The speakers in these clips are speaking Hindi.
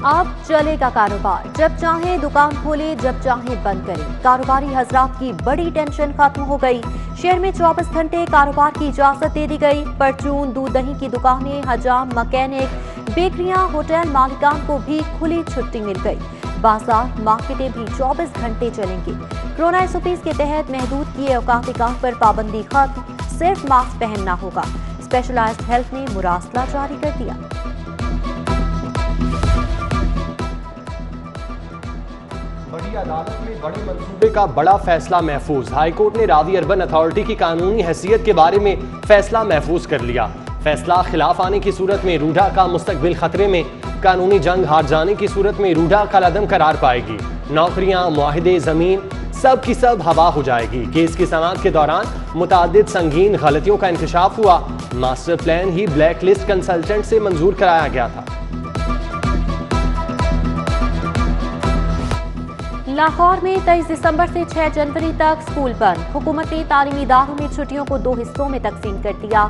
अब चलेगा कारोबार, जब चाहे दुकान खोले, जब चाहे बंद करें। कारोबारी हजरात की बड़ी टेंशन खत्म हो गई। शहर में 24 घंटे कारोबार की इजाजत दे दी गई। परचून, दूध दही की दुकानें, हजाम, मैकेनिक, बेकरियां, होटल मालिकान को भी खुली छुट्टी मिल गई। बाजार, मार्केटें भी 24 घंटे चलेंगी। कोरोना SOPs के तहत महदूद किए औकात काम पर पाबंदी खत्म, सिर्फ मास्क पहनना होगा। स्पेशलाइज्ड हेल्थ ने मुरासला जारी कर दिया। बड़ी अदालत में बड़े मंसूबे का बड़ा फैसला महफूज। हाईकोर्ट ने रावी अर्बन अथॉरिटी की कानूनी हैसियत के बारे में फैसला महफूज कर लिया। फैसला खिलाफ आने की सूरत में रूढ़ा का मुस्तकबिल खतरे में। कानूनी जंग हार जाने की सूरत में रूढ़ा कलअदम करार पाएगी। नौकरियां, मुआहिदे, जमीन सब की सब हवा हो जाएगी। केस की समाअत के दौरान मुतादिद संगीन गलतियों का इंकशाफ हुआ। मास्टर प्लान ही ब्लैक लिस्ट कंसल्टेंट से मंजूर कराया गया था। लाहौर में 23 दिसंबर से 6 जनवरी तक स्कूल बंद। हुकूमत ने तालीमी इदारों में छुट्टियों को 2 हिस्सों में तकसीम कर दिया।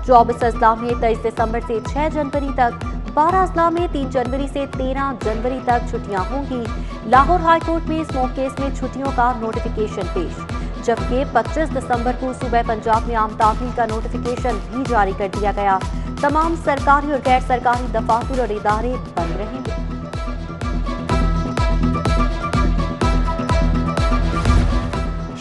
24 अजला में 23 दिसंबर से 6 जनवरी तक, 12 अजला में 3 जनवरी से 13 जनवरी तक छुट्टियां होंगी। लाहौर हाईकोर्ट में स्मोक केस में छुट्टियों का नोटिफिकेशन पेश, जबकि 25 दिसंबर को सूबे पंजाब में आम तामील का नोटिफिकेशन भी जारी कर दिया गया। तमाम सरकारी और गैर सरकारी दफातर और इदारे बंद रहेंगे।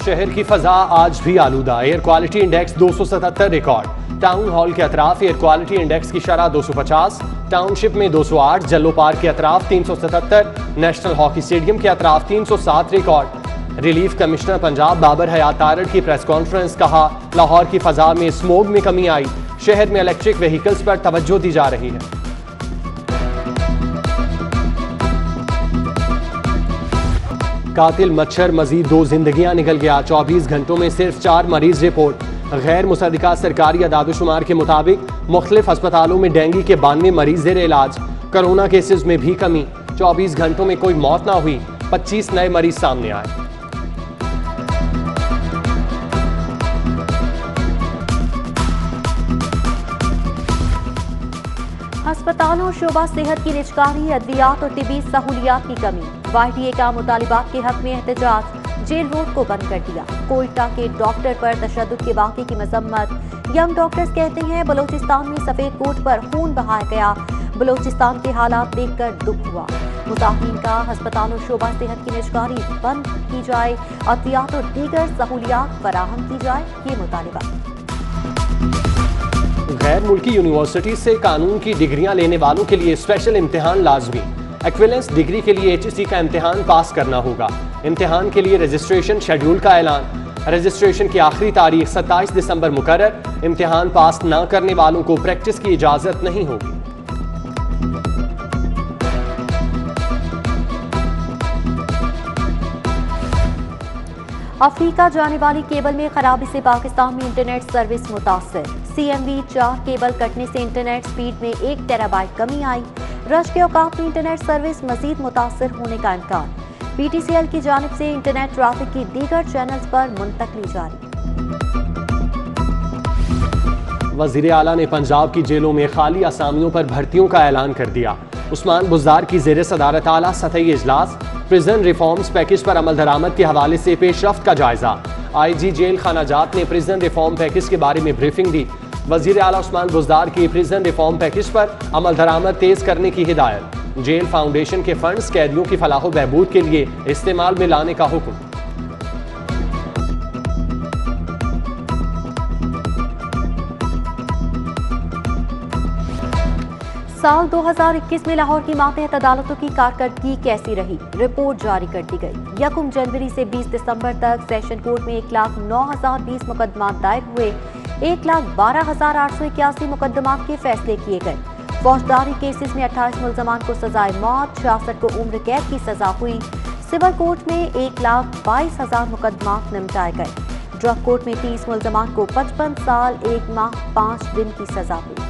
शहर की फजा आज भी आलूदा। Air quality index 277 record. Town hall के अतराफ एयर क्वालिटी इंडेक्स की शरह 250, टाउनशिप में 208, जल्लो पार्क के अतराफ 377, नेशनल हॉकी स्टेडियम के अतराफ 307 रिकॉर्ड। रिलीफ कमिश्नर पंजाब बाबर हयात तारड़ की प्रेस कॉन्फ्रेंस, कहा लाहौर की फजा में स्मोग में कमी आई। शहर में इलेक्ट्रिक व्हीकल्स पर तवज्जो दी जा रही है। कातिल मच्छर मजीद 2 जिंदगियां निकल गया। 24 घंटों में सिर्फ 4 मरीज रिपोर्ट। गैर मुसद्दिका सरकारी अदादुशुमार के मुताबिक मुख्तलिफ अस्पतालों में डेंगू के 92 मरीज जेर इलाज। कोरोना केसेस में भी कमी। 24 घंटों में कोई मौत ना हुई, 25 नए मरीज सामने आए। अस्पतालों, शोबा सेहत की निजकारी, अद्वियात और तिबी सहूलियात की कमी। YTA का मुतालिबात के हक में एहतजाज, जेल रोड को बंद कर दिया। कोयटा के डॉक्टर पर तशद्दुद के वाक़े की मजम्मत। यंग डॉक्टर्स कहते हैं बलोचिस्तान में सफेद कोट पर खून बहाया गया। बलोचिस्तान के हालात देखकर दुख हुआ। मुताहिन का अस्पतालों, शोबा सेहत की निजकारी बंद की जाए, अद्वियात और दीगर सहूलियात फराहम की जाए, ये मुतालिबा। गैर मुल्की यूनिवर्सिटी से कानून की डिग्रियां लेने वालों के लिए स्पेशल इम्तिहान लाजमी। एक्विलेंस डिग्री के लिए HEC का इम्तिहान पास करना होगा। इम्तिहान के लिए रजिस्ट्रेशन शेड्यूल का ऐलान। रजिस्ट्रेशन की आखिरी तारीख 27 दिसंबर मुकर्रर। इम्तिहान पास न करने वालों को प्रैक्टिस की इजाजत नहीं होगी। अफ्रीका जाने वाली केबल में खराबी से पाकिस्तान में इंटरनेट सर्विस मुतासर। CMV4 केबल कटने से इंटरनेट स्पीड में 1 टेराबाइट कमी आई। रश के औकात में इंटरनेट सर्विस मजीद मुतासर होने का इम्कान। PTCL की जानिब से इंटरनेट ट्रैफिक की दीगर चैनल्स पर मुंतकली जारी। वज़ीर आला ने पंजाब की जेलों में खाली असामियों पर भर्तियों का ऐलान कर दिया। उस्मान बुज़दार की ज़ेर सदारत आला सतही इजलास। प्रिजन रिफॉर्म्स पैकेज पर अमल दरामद के हवाले से पेशरफ्त का जायजा। IG जेल खानाजात ने प्रिजन रिफॉर्म पैकेज के बारे में ब्रीफिंग दी। वज़ीर आला उस्मान बुज़दार की प्रिजन रिफॉर्म पैकेज पर अमल दरामद तेज करने की हिदायत। जेल फाउंडेशन के फंड्स कैदियों की फलाह बहबूद के लिए इस्तेमाल में लाने का हुक्म। साल 2021 में लाहौर की मातहत अदालतों की कारकर्दगी कैसी रही, रिपोर्ट जारी कर दी गई। 1 जनवरी से 20 दिसंबर तक सेशन कोर्ट में 1,09,020 मुकदमा दायर हुए। 1,12,881 मुकदमा के फैसले किए गए। फौजदारी केसेस में 28 मुलजमान को सजाए मौत, 66 को उम्र कैद की सजा हुई। सिविल कोर्ट में 1,22,000 मुकदमा निपटाए गए। ड्रग कोर्ट में 30 मुलजमान को 55 साल 1 माह 5 दिन की सजा हुई।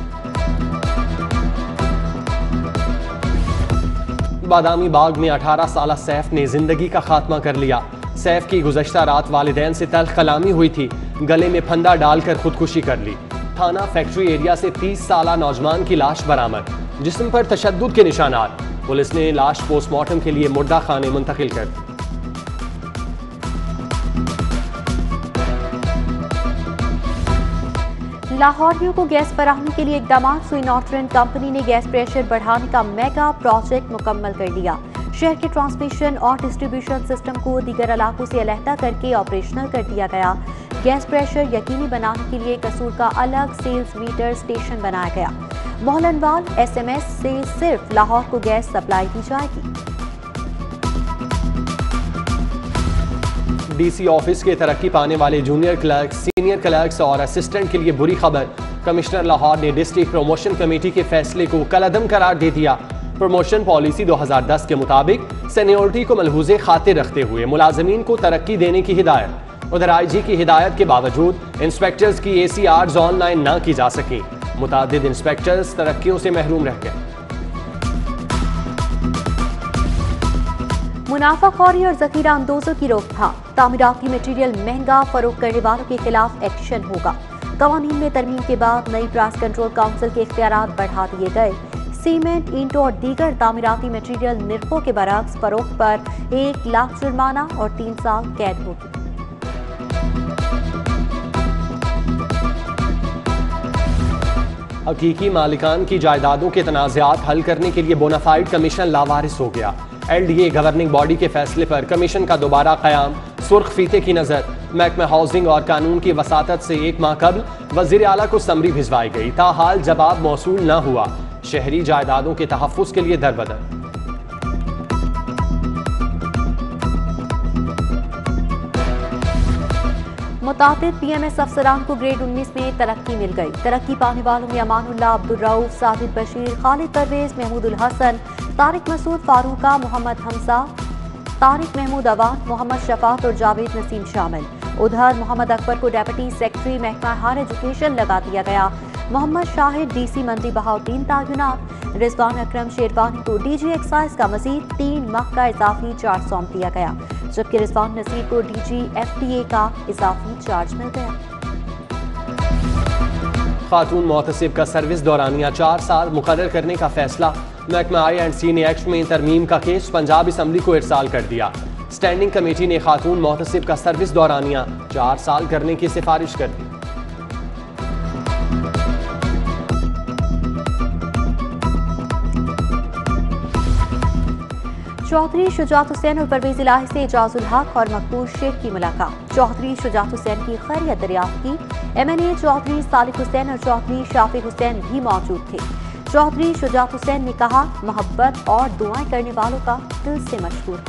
बादामी बाग में 18 साला सैफ ने जिंदगी का खात्मा कर लिया। सैफ की गुज़श्ता रात वालिदैन से तल्ख कलामी हुई थी। गले में फंदा डालकर खुदकुशी कर ली। थाना फैक्ट्री एरिया से 30 साला नौजवान की लाश बरामद। जिस्म पर तशद्दुद के निशानात। पुलिस ने लाश पोस्टमार्टम के लिए मुर्दा खाने मुंतकिल कर दी। लाहौरियों को गैस फराहमी के लिए इकदाम। सुई नॉर्थरन कंपनी ने गैस प्रेशर बढ़ाने का मेगा प्रोजेक्ट मुकम्मल कर लिया। शहर के ट्रांसमिशन और डिस्ट्रीब्यूशन सिस्टम को दीगर इलाकों से अलहदा करके ऑपरेशनल कर दिया गया। गैस प्रेशर यकीनी बनाने के लिए कसूर का अलग सेल्स मीटर स्टेशन बनाया गया। मोहलनवाल SMS से सिर्फ लाहौर को गैस सप्लाई दी जाएगी। DC ऑफिस के तरक्की पाने वाले जूनियर क्लर्क, सीनियर क्लर्क्स और असिस्टेंट के लिए बुरी खबर। कमिश्नर लाहौर ने डिस्ट्रिक्ट प्रमोशन कमेटी के फैसले को कलअदम करार दे दिया। प्रमोशन पॉलिसी 2010 के मुताबिक सीनियरिटी को मलहूज़े खातिर रखते हुए मुलाजमीन को तरक्की देने की हिदायत। उधर IG की हिदायत के बावजूद इंस्पेक्टर्स की ACRs ऑनलाइन न की जा सकी। मुतादिद इंस्पेक्टर्स तरक्कियों से महरूम रह गए। मुनाफाखोरी और जखीरा अंदोजों की रोकथाम। तामीराती मटीरियल महंगा फरोख्त करने वालों के खिलाफ एक्शन होगा। कवानीन में तरमीम के बाद नई प्राइस कंट्रोल काउंसिल के इख्तियारात बढ़ा दिए गए। सीमेंट, ईंटों और दीगर तामीराती मटीरियल निर्खों के बरक्स फरोख्त पर 1 लाख जुर्माना और 3 साल कैद होगी। हकीकी मालिकान की जायदादों के तनाज़ात हल करने के लिए बोनाफाइड कमीशन लावारिस हो गया। LDA गवर्निंग बॉडी के फैसले पर कमीशन का दोबारा क़याम सुर्ख फीते की नज़र। महकमा हाउसिंग और कानून की वसातत से 1 माह कबल वज़ीर आला को समरी भिजवाई गई, ताहाल जवाब मौसूल न हुआ। शहरी जायदादों के तहफ़्फ़ुज़ के लिए दरबदर। मुताबिक PMS अफसरान को ग्रेड 19 में तरक्की मिल गई। तरक्की पाने वालों में अमानुल्लाह, अब्दुल रऊफ, साजिद बशीर, खालिद परवेज, महमूदुल हसन, तारिक मसूद फारूका, मोहम्मद हमजा, तारिक महमूद अवान, मोहम्मद शफात और जावेद नसीम शामिल। उधर मोहम्मद अकबर को डेप्यूटी सेक्रेटरी महकमा हायर एजुकेशन लगा दिया गया। मोहम्मद शाहिद DC मंडी बहाउद्दीन तैनात। रिजवान अकरम शेरवानी को DG एक्साइज का मजीद 3 माह का इजाफी चार्ज सौंप दिया गया, जबकि रिजवान नसीर को DG FTA का इजाफी चार्ज मिल गया। खातून मोहतसिब का सर्विस दौरानिया 4 साल मुकर्रर करने का फैसला। महकमा I&C एक्ट में तरमीम का केस पंजाब असम्बली को इरसाल कर दिया। स्टैंडिंग कमेटी ने खातून मोहतसिब का सर्विस दौरानिया 4 साल करने की सिफारिश कर दी। चौधरी शुजात हुसैन और परवेज इलाही से एजाजुल हक और मकबूल शेख की मुलाकात। चौधरी शुजात हुसैन की खैरियत दरियाफ्त की। MNA चौधरी सालिक हुसैन और चौधरी शाफी हुसैन भी मौजूद थे। चौधरी शुजात हुसैन ने कहा, मोहब्बत और दुआएं करने वालों का दिल से मशहूर।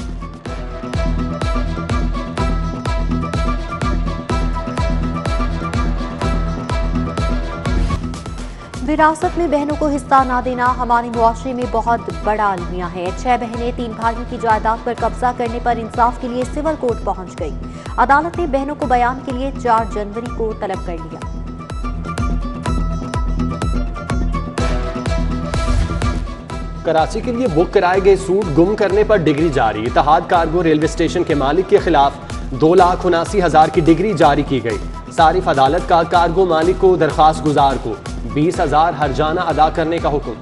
विरासत में बहनों को हिस्सा न देना हमारे मुआशरे में बहुत बड़ा अलमिया है। 6 बहनें 3 भाइयों की जायदाद पर कब्जा करने पर इंसाफ के लिए सिविल कोर्ट पहुंच गई। अदालत ने बहनों को बयान के लिए 4 जनवरी को तलब कर लिया। कराची के लिए बुक कराए गए सूट गुम करने पर डिग्री जारी। इत्तेहाद कार्गो रेलवे स्टेशन के मालिक के खिलाफ 2,79,000 की डिग्री जारी की गई। सारिफ अदालत का कार्गो मालिक को दरखास्त गुजार को 20,000 हर्जाना अदा करने का हुक्म।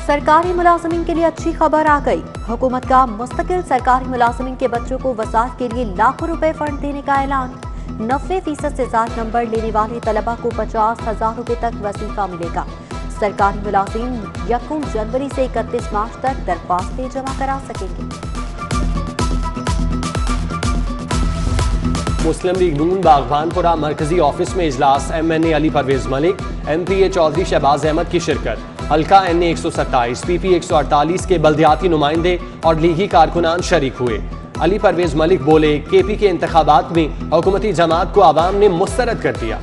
सरकारी मुलाजमीन के लिए अच्छी खबर आ गई। हुकूमत का मुस्तकिल सरकारी मुलाजमीन के बच्चों को वसात के लिए लाखों रुपए फंड देने का ऐलान। 90% से ज्यादा नंबर लेने वाले तलबा को 50,000 रुपए तक वजीफा मिलेगा। सरकारी मुलाजिम 1 जनवरी से 31 मार्च तक दरख्वास्तें जमा करा सकेंगे। मुस्लिम लीग नून बागबानपुरा मरकजी ऑफिस में इजलास। MNA अली परवेज मलिक, MPA चौधरी शहबाज अहमद की शिरकत। हल्का NA 127, PP 148 के बल्दियाती नुमाइंदे और लीगी कारकुनान शरीक हुए। अली परवेज मलिक बोले, KP के इंतखाबात में हुकूमती जमात को आवाम ने मुस्तरद कर दिया।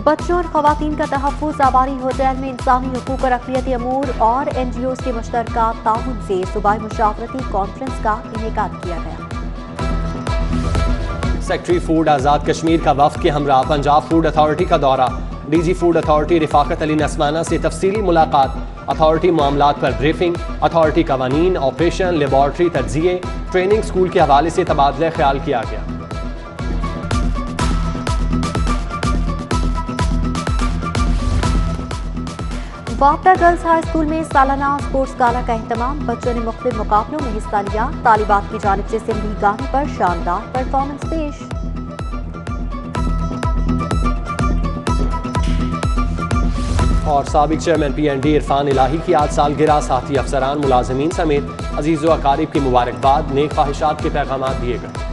बच्चों और खवातीन का तहफ़्फ़ुज़ आबारी होटल में इंसानी हुकूक और अक़लियती अमूर और NGOs के मुश्तरका ताउन से सूबाई मुशावरती कॉन्फ्रेंस का इनेकाद किया गया। सेक्रेटरी फूड आज़ाद कश्मीर का वफ़द के हमरा पंजाब फूड अथॉरिटी का दौरा। DG food authority Rifaqat Ali नस्माना से तफसीली मुलाकात। अथॉरिटी मामलात पर ब्रीफिंग। अथॉरिटी कवानीन, ऑपरेशन, लेबॉर्ट्री, तज्ज़िये, ट्रेनिंग, स्कूल के हवाले से तबादला ख्याल किया गया। वापडा गर्ल्स हाई स्कूल में सालाना स्पोर्ट्स गाला का एहतमाम। बच्चों ने मुख्तलिफ मुकाबलों में हिस्सा लिया। तालिबात की जानिब से सिंधी गाने पर शानदार परफॉर्मेंस पेश। और साबिक चेयरमैन PND इरफान इलाही की आज सालगिरह। साथी अफसरान, मुलाजमीन समेत अजीज़ व अकारिब की मुबारकबाद, नेक ख्वाहिशात के पैगाम दिए गए।